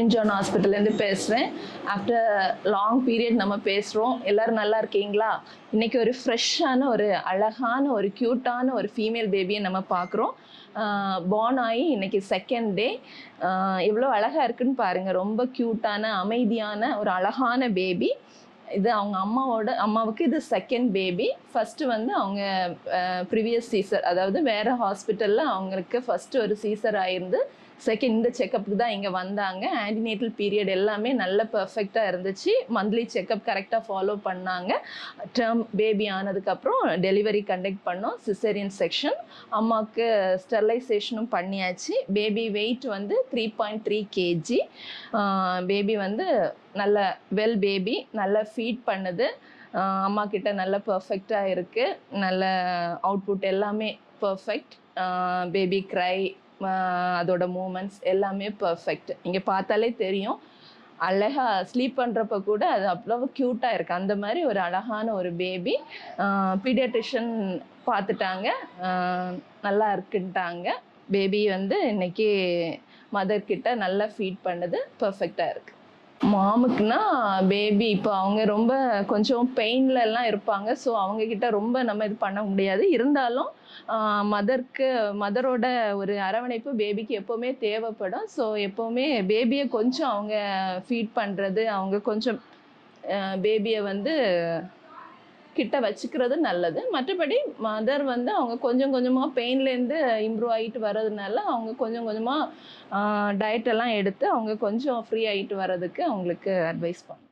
காலின் John ஹாஸ்பிட்டல்லேருந்து பேசுகிறேன். After long period நம்ம பேசுகிறோம். எல்லோரும் நல்லா இருக்கீங்களா? இன்றைக்கி ஒரு ஃப்ரெஷ்ஷான ஒரு அழகான ஒரு க்யூட்டான ஒரு ஃபீமேல் பேபியை நம்ம பார்க்குறோம். பார்ன் ஆகி இன்றைக்கி செகண்ட் டே. எவ்வளோ அழகாக இருக்குன்னு பாருங்கள். ரொம்ப க்யூட்டான அமைதியான ஒரு அழகான பேபி. இது அவங்க அம்மாவுக்கு இது செகண்ட் பேபி. ஃபஸ்ட்டு வந்து அவங்க ப்ரீவியஸ் சீசர், அதாவது வேறு ஹாஸ்பிட்டலில் அவங்களுக்கு ஃபஸ்ட்டு ஒரு சீசர் ஆயிருந்து செகண்ட் இந்த செக்கப்புக்கு தான் இங்கே வந்தாங்க. ஆன்டினேட்டல் பீரியட் எல்லாமே நல்ல பர்ஃபெக்டாக இருந்துச்சு. மந்த்லி செக்கப் கரெக்டாக ஃபாலோ பண்ணாங்க. டேர்ம் பேபி ஆனதுக்கப்புறம் டெலிவரி கண்டக்ட் பண்ணோம். Caesarean section. அம்மாவுக்கு ஸ்டெர்லைசேஷனும் பண்ணியாச்சு. பேபி வெயிட் வந்து 3.3 kg. பேபி வந்து நல்ல பேபி நல்லா ஃபீட் பண்ணுது. அம்மா கிட்ட நல்ல பர்ஃபெக்டாக இருக்குது. நல்ல அவுட்புட் எல்லாமே பர்ஃபெக்ட். பேபி க்ரை, அதோட மூமெண்ட்ஸ் எல்லாமே பர்ஃபெக்ட். இங்கே பார்த்தாலே தெரியும். அழகாக ஸ்லீப் பண்ணுறப்ப கூட அது அவ்வளோ க்யூட்டாக இருக்குது. அந்த மாதிரி ஒரு அழகான ஒரு பேபி. பீடியாட்ரிஷியன் பார்த்துட்டாங்க, நல்லா இருக்குன்ட்டாங்க. பேபி வந்து இன்றைக்கி மதர்கிட்ட நல்லா ஃபீட் பண்ணுது, பர்ஃபெக்டாக இருக்குது. மாமுக்குன்னா பேபி இப்போ அவங்க ரொம்ப கொஞ்சம் பெயின்லலாம் இருப்பாங்க. ஸோ அவங்கக்கிட்ட ரொம்ப நம்ம இது பண்ண முடியாது. இருந்தாலும் மதரோட ஒரு அரவணைப்பு பேபிக்கு எப்போவுமே தேவைப்படும். ஸோ எப்போவுமே பேபியை கொஞ்சம் அவங்க ஃபீட் பண்ணுறது, அவங்க கொஞ்சம் பேபியை வந்து கிட்ட வச்சுக்கிறது நல்லது. மற்றபடி மதர் வந்து அவங்க கொஞ்சம் கொஞ்சமாக பெயின்லேருந்து இம்ப்ரூவ் ஆகிட்டு வர்றதுனால அவங்க கொஞ்சம் கொஞ்சமாக டயட்டெல்லாம் எடுத்து அவங்க கொஞ்சம் ஃப்ரீ ஆகிட்டு வர்றதுக்கு அவங்களுக்கு அட்வைஸ் பண்ணும்.